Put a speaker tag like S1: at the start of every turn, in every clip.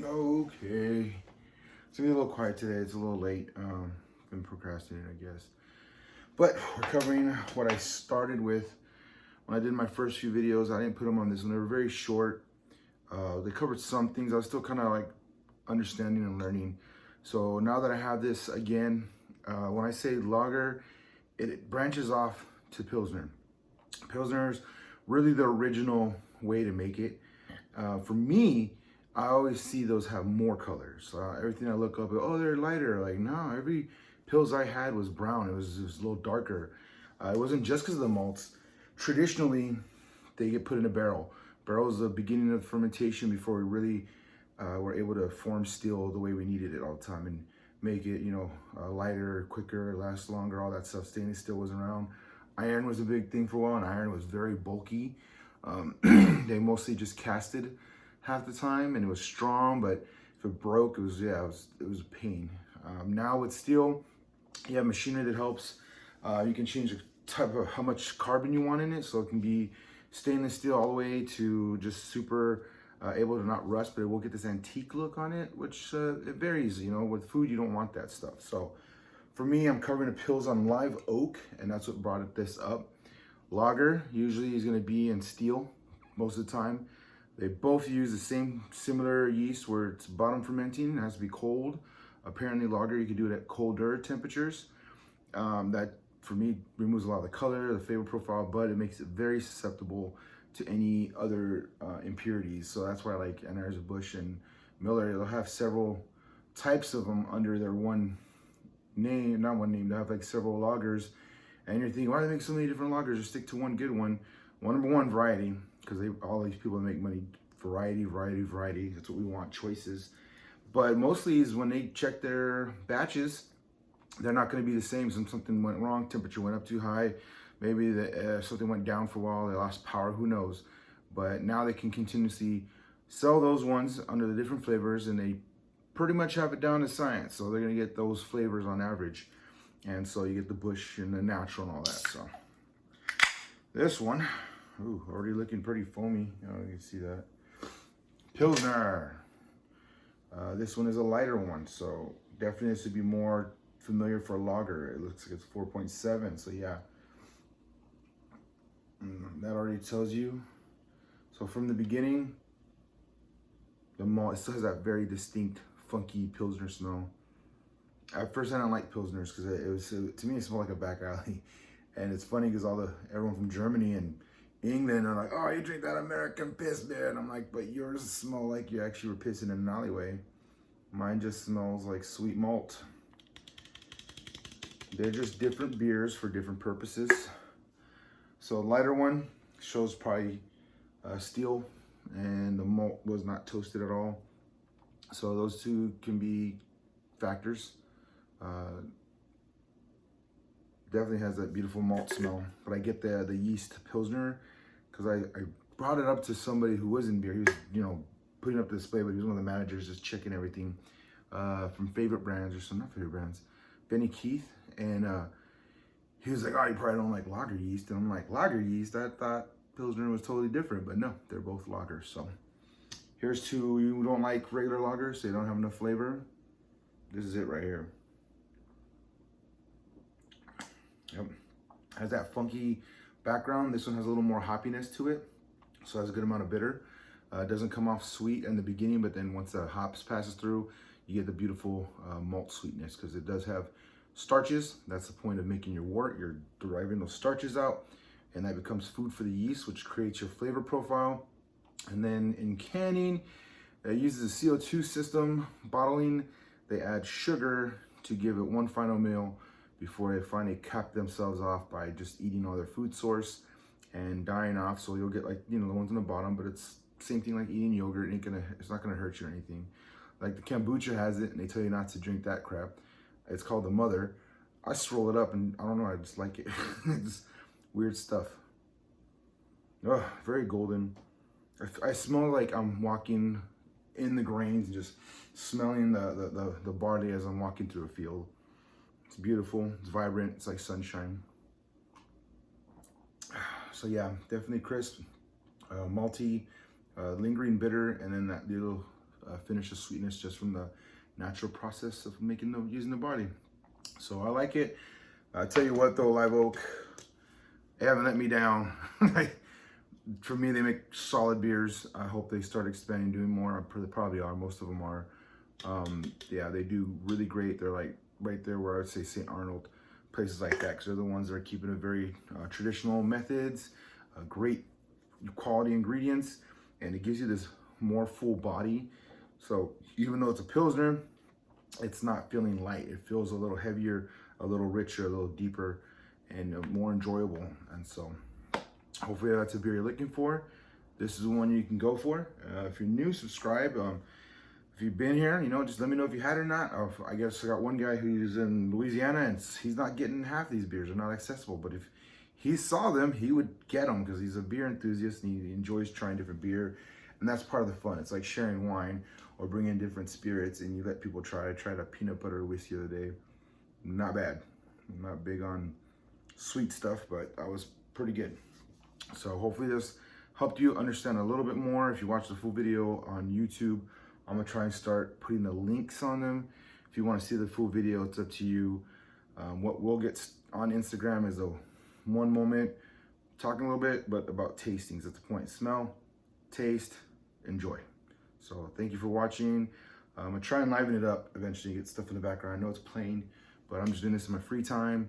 S1: Okay. It's gonna be a little quiet today. It's a little late. Been procrastinating, I guess. But we're covering what I started with when I did my first few videos. I didn't put them on this one. They were very short. They covered some things. I was still kind of like understanding and learning. So now that I have this again, when I say lager, it branches off to Pilsner. Pilsner's really the original way to make it. For me, I always see those have more colors. Everything I look up, oh, they're lighter. Like, no, every Pills I had was brown. It was a little darker. It wasn't just because of the malts. Traditionally, they get put in a barrel. Barrel is the beginning of fermentation before we really were able to form steel the way we needed it all the time and make it, lighter, quicker, last longer, all that stuff. Stainless steel wasn't around. Iron was a big thing for a while, and iron was very bulky. They mostly just casted half the time, and it was strong, but if it broke, it was a pain. Now with steel, you have machinery that helps. You can change the type of how much carbon you want in it, so it can be stainless steel all the way to just super able to not rust, but it will get this antique look on it, which it varies. With food, you don't want that stuff. So for me, I'm covering the Pilz on live oak, and that's what brought this up. Lager usually is going to be in steel most of the time. They both use the same similar yeast where it's bottom fermenting. It has to be cold. Apparently lager, you can do it at colder temperatures. That, for me, removes a lot of the color, the flavor profile, but it makes it very susceptible to any other impurities. So that's why I like Anheuser-Busch and Miller. They'll have several types of them under their one name, not one name. They'll have like several lagers. And you're thinking, why do they make so many different lagers? Just stick to one good one. Number one, variety, because all these people that make money, variety. That's what we want, choices. But mostly is when they check their batches, they're not going to be the same. Something went wrong, temperature went up too high, maybe something went down for a while, they lost power, who knows. But now they can continuously sell those ones under the different flavors, and they pretty much have it down to science. So they're going to get those flavors on average. And so you get the Bush and the natural and all that. So this one, ooh, already looking pretty foamy. Oh, you can see that. Pilsner. This one is a lighter one, so definitely this would be more familiar for a lager. It looks like it's 4.7, so yeah. That already tells you. So from the beginning, the malt, it still has that very distinct, funky Pilsner smell. At first, I didn't like Pilsners because to me, it smelled like a back alley. And it's funny because everyone from Germany and England are like, oh, you drink that American piss beer. And I'm like, but yours smell like you actually were pissing in an alleyway. Mine just smells like sweet malt. They're just different beers for different purposes. So a lighter one shows probably steel, and the malt was not toasted at all. So those two can be factors. Definitely has that beautiful malt smell, but I get the yeast Pilsner because I brought it up to somebody who was in beer. He was, putting up the display, but he was one of the managers just checking everything from Favorite Brands or some, not Favorite Brands, Benny Keith, and he was like, oh, you probably don't like lager yeast. And I'm like, lager yeast? I thought Pilsner was totally different, but no, they're both lagers. So here's to you who don't like regular lagers, they don't have enough flavor. This is it right here. Yep. Has that funky background. This one has a little more hoppiness to it, so it has a good amount of bitter. It doesn't come off sweet in the beginning, but then once the hops passes through, you get the beautiful malt sweetness because it does have starches. That's the point of making your wort. You're deriving those starches out, and that becomes food for the yeast, which creates your flavor profile. And then in canning, it uses a CO2 system. Bottling, they add sugar to give it one final meal before they finally cap themselves off by just eating all their food source and dying off. So you'll get the ones on the bottom, but it's same thing like eating yogurt. It's not gonna hurt you or anything. Like the kombucha has it, and they tell you not to drink that crap. It's called the Mother. I swirl it up, and I don't know, I just like it. It's weird stuff. Oh, very golden. I smell like I'm walking in the grains and just smelling the barley as I'm walking through a field. It's beautiful, it's vibrant, it's like sunshine. So yeah, definitely crisp, malty, lingering bitter, and then that little finish of sweetness just from the natural process of using the barley. So I like it. I tell you what though, Live Oak, they haven't let me down. For me, they make solid beers. I hope they start expanding, doing more. They probably are. Most of them are. Yeah, they do really great. They're like right there where I would say St. Arnold, places like that, because they're the ones that are keeping it very traditional methods, great quality ingredients, and it gives you this more full body. So even though it's a Pilsner, it's not feeling light. It feels a little heavier, a little richer, a little deeper, and more enjoyable. And so hopefully that's a beer you're looking for. This is the one you can go for. If you're new, subscribe. If you've been here, just let me know if you had it or not. I guess I got one guy who's in Louisiana and he's not getting half these beers. They're not accessible. But if he saw them, he would get them because he's a beer enthusiast and he enjoys trying different beer. And that's part of the fun. It's like sharing wine or bringing different spirits and you let people try. I tried a peanut butter whiskey the other day. Not bad. I'm not big on sweet stuff, but that was pretty good. So hopefully this helped you understand a little bit more. If you watch the full video on YouTube, I'm gonna try and start putting the links on them. If you wanna see the full video, it's up to you. What we'll get on Instagram is a one moment, talking a little bit, but about tastings at the point. Smell, taste, enjoy. So thank you for watching. I'm gonna try and liven it up eventually, get stuff in the background. I know it's plain, but I'm just doing this in my free time,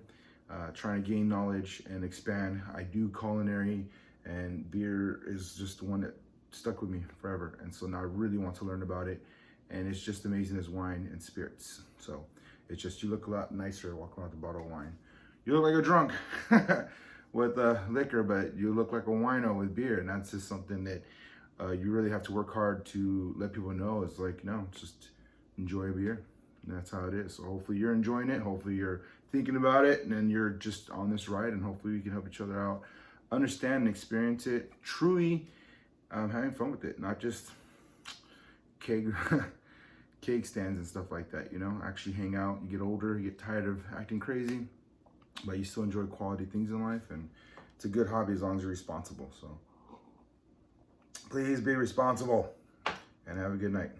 S1: trying to gain knowledge and expand. I do culinary, and beer is just the one that stuck with me forever. And so now I really want to learn about it. And it's just amazing as wine and spirits. So it's just, you look a lot nicer walking around with a bottle of wine. You look like a drunk with liquor, but you look like a wino with beer. And that's just something that you really have to work hard to let people know. It's like, no, just enjoy a beer. And that's how it is. So hopefully you're enjoying it. Hopefully you're thinking about it, and then you're just on this ride, and hopefully we can help each other out, understand and experience it, truly having fun with it, not just cake stands and stuff like that, actually hang out. You get older, you get tired of acting crazy, but you still enjoy quality things in life, and it's a good hobby as long as you're responsible. So please be responsible and have a good night.